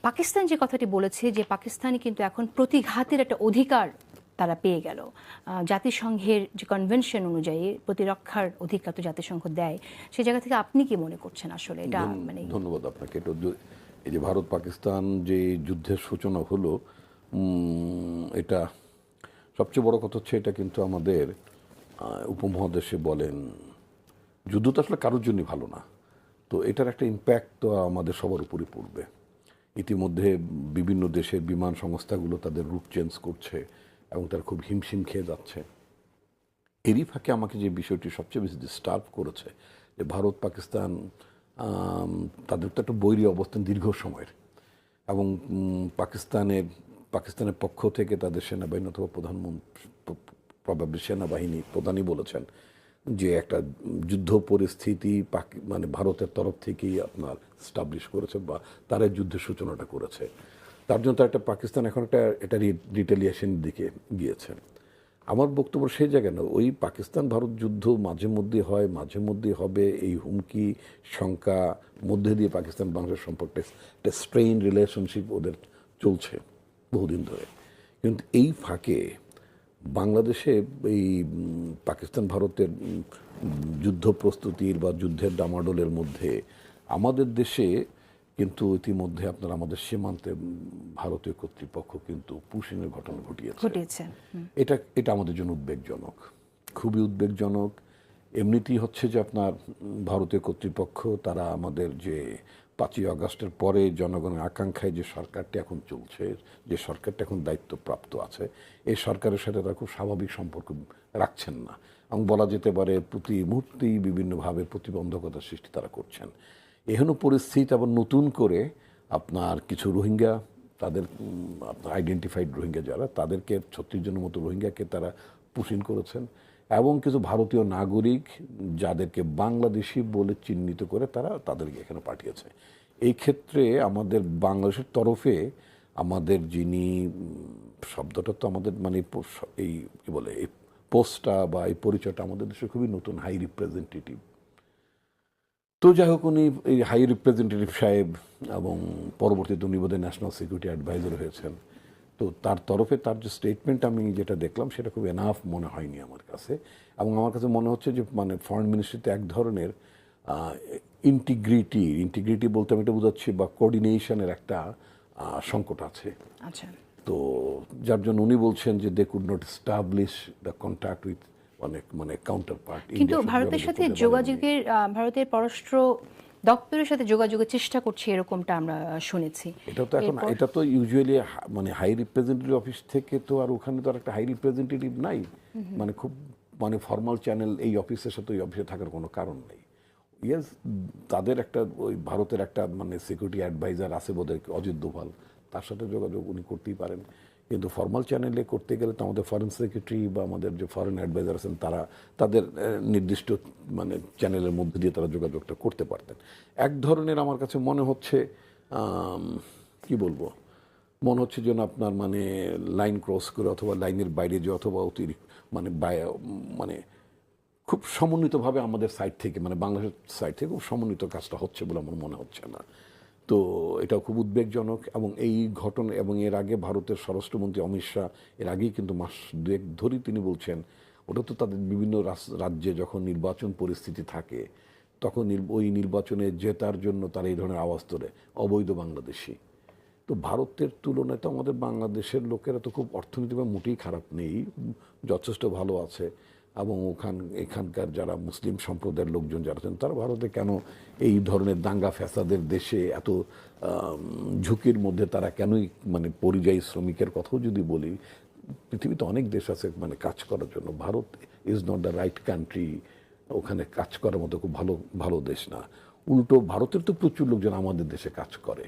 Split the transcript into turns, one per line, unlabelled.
পাকিস্তান যে কথাটি বলেছে যে পাকিস্তানি কিন্তু এখন প্রতিঘাতের একটা অধিকার তারা পেয়ে গেল। জাতিসংঘের যে কনভেনশন অনুযায়ী প্রতিরক্ষার অধিকার তো জাতিসংঘ দেয়, সেই জায়গা থেকে আপনি কি মনে করছেন আসলে এটা মানে?
ধন্যবাদ আপনাকে। এটা এই যে ভারত পাকিস্তান যে যুদ্ধের সূচনা হলো, এটা সবচেয়ে বড় কথা হচ্ছে এটা কিন্তু আমাদের উপমহাদেশে বলেন, যুদ্ধ তো আসলে কারোর জন্যই ভালো না। তো এটার একটা ইম্প্যাক্ট তো আমাদের সবার উপরই পড়বে। ইতিমধ্যে বিভিন্ন দেশের বিমান সংস্থাগুলো তাদের রুট চেঞ্জ করছে এবং তারা খুব হিমশিম খেয়ে যাচ্ছে। এরই ফাঁকে আমাকে যে বিষয়টি সবচেয়ে বেশি ডিস্টার্ব করেছে, যে ভারত পাকিস্তান তাদের তো একটা বৈরী অবস্থান দীর্ঘ সময়ের, এবং পাকিস্তানের পক্ষ থেকে তাদের সেনাবাহিনী অথবা প্রভাবী সেনাবাহিনী প্রধানই বলেছেন যে একটা যুদ্ধ পরিস্থিতি মানে ভারতের তরফ থেকেই আপনার স্টাবলিশ করেছে বা তারা যুদ্ধের সূচনাটা করেছে। তার জন্য তো একটা পাকিস্তান এখন এটা রিটেলিয়েশনের দিকে গিয়েছে। আমার বক্তব্য সেই জায়গায় না, ওই পাকিস্তান ভারত যুদ্ধ মাঝে মধ্যে হয়, মাঝে মধ্যে হবে, এই হুমকি শঙ্কা মধ্যে দিয়ে পাকিস্তান বাংলাদেশ সম্পর্কে একটা স্ট্রেইন রিলেশনশিপ ওদের চলছে বহুদিন ধরে। কিন্তু এই ফাঁকে বাংলাদেশে এই পাকিস্তান ভারতের যুদ্ধ প্রস্তুতির বা যুদ্ধের ডামাডোলের মধ্যে আমাদের দেশে কিন্তু ইতিমধ্যে আপনার আমাদের সীমান্তে ভারতীয় কর্তৃপক্ষ কিন্তু পুশিংয়ের ঘটনা ঘটিয়েছে। এটা আমাদের জন্য উদ্বেগজনক, খুবই উদ্বেগজনক। এমনিতেই হচ্ছে যে আপনার ভারতীয় কর্তৃপক্ষ তারা আমাদের যে 5ই আগস্টের পরে জনগণের আকাঙ্ক্ষায় যে সরকারটি এখন চলছে, যে সরকারটি এখন দায়িত্বপ্রাপ্ত আছে, এই সরকারের সাথে তারা খুব স্বাভাবিক সম্পর্ক রাখছেন না, এবং বলা যেতে পারে প্রতি মুহূর্তেই বিভিন্নভাবে প্রতিবন্ধকতার সৃষ্টি তারা করছেন। এহেন পরিস্থিতি আবার নতুন করে আপনার কিছু রোহিঙ্গা, তাদের আপনার আইডেন্টিফাইড রোহিঙ্গা যারা, তাদেরকে 36 জনের মতো রোহিঙ্গাকে তারা পুশিং করেছেন, এবং কিছু ভারতীয় নাগরিক যাদেরকে বাংলাদেশি বলে চিহ্নিত করে তারা তাদেরকে এখানে পাঠিয়েছে। এই ক্ষেত্রে আমাদের বাংলাদেশের তরফে আমাদের যিনি, শব্দটা তো আমাদের মানে এই কী বলে, এই পোস্টটা বা এই পরিচয়টা আমাদের দেশে খুবই নতুন, হাই রিপ্রেজেন্টেটিভ। তো যাই হোক, উনি এই হাই রিপ্রেজেন্টেটিভ সাহেব এবং পরবর্তীতে উনি বোধহয় ন্যাশনাল সিকিউরিটি অ্যাডভাইজার হয়েছেন। তো তার তরফে তার যে স্টেটমেন্ট আমি যেটা দেখলাম সেটা খুব এনাফ মনে হয়নি আমার কাছে, এবং আমার কাছে মনে হচ্ছে যে মানে ফরেন মিনিস্ট্রিতে এক ধরনের ইন্টিগ্রিটি বলতে আমি এটা বোঝাচ্ছি, বা কোঅর্ডিনেশনের একটা সংকট আছে।
আচ্ছা।
তো যার জন্য উনি বলছেন যে they could not establish the contact with অনেক মানে কাউন্টার পার্ট।
কিন্তু ভারতের সাথে যোগাযোগের, ভারতের পররাষ্ট্র দপ্তরের সাথে যোগাযোগের চেষ্টা করছে এরকমটা আমরা শুনেছি।
এটা তো ইউজুয়ালি মানে হাই রিপ্রেজেন্টেটিভ অফিস থেকে তো, আর ওখানে তো আর একটা হাই রিপ্রেজেন্টেটিভ নাই, মানে খুব মানে ফর্মাল চ্যানেল এই অফিসের সাথে ওই অফিসে থাকার কোনো কারণ নেই। ইয়েস, তাদের একটা ওই ভারতের একটা মানে সিকিউরিটি অ্যাডভাইজার আছে বোধহয় অজিত দোভাল, তার সাথে যোগাযোগ উনি করতেই পারেন। কিন্তু ফর্মাল চ্যানেলে করতে গেলে তো আমাদের ফরেন সেক্রেটারি বা আমাদের যে ফরেন অ্যাডভাইজার আছেন তারা তাদের নির্দিষ্ট মানে চ্যানেলের মধ্যে দিয়ে তারা যোগাযোগটা করতে পারতেন। এক ধরনের আমার কাছে মনে হচ্ছে, কি বলবো, মনে হচ্ছে যেন আপনার মানে লাইন ক্রস করে অথবা লাইনের বাইরে যে অথবা অতিরিক্ত মানে মানে খুব সমন্বিতভাবে আমাদের সাইড থেকে মানে বাংলাদেশের সাইড থেকে খুব সমন্বিত কাজটা হচ্ছে বলে আমার মনে হচ্ছে না। তো এটা খুব উদ্বেগজনক। এবং এই ঘটনা, এবং এর আগে ভারতের স্বরাষ্ট্রমন্ত্রী অমিত শাহ এর আগেই কিন্তু মাস দুয়েক ধরেই তিনি বলছেন, ওটা তো তাদের বিভিন্ন রাজ্যে যখন নির্বাচন পরিস্থিতি থাকে তখন ওই নির্বাচনে জেতার জন্য তারা এই ধরনের আওয়াজ তোলে, অবৈধ বাংলাদেশি। তো ভারতের তুলনায় তো আমাদের বাংলাদেশের লোকেরা তো খুব অর্থনৈতিকভাবে মোটেই খারাপ নেই, যথেষ্ট ভালো আছে। এবং এখানকার যারা মুসলিম সম্প্রদায়ের লোকজন যারা আছেন তারা ভারতে কেন এই ধরনের দাঙ্গা ফ্যাসাদের দেশে এত ঝুঁকির মধ্যে তারা কেনই মানে পরিযায়ী শ্রমিকের কথাও যদি বলি, পৃথিবীতে অনেক দেশ আছে মানে কাজ করার জন্য, Bharat is not the right country ওখানে কাজ করার মতো খুব ভালো ভালো দেশ না। উল্টো ভারতের তো প্রচুর লোকজন আমাদের দেশে কাজ করে।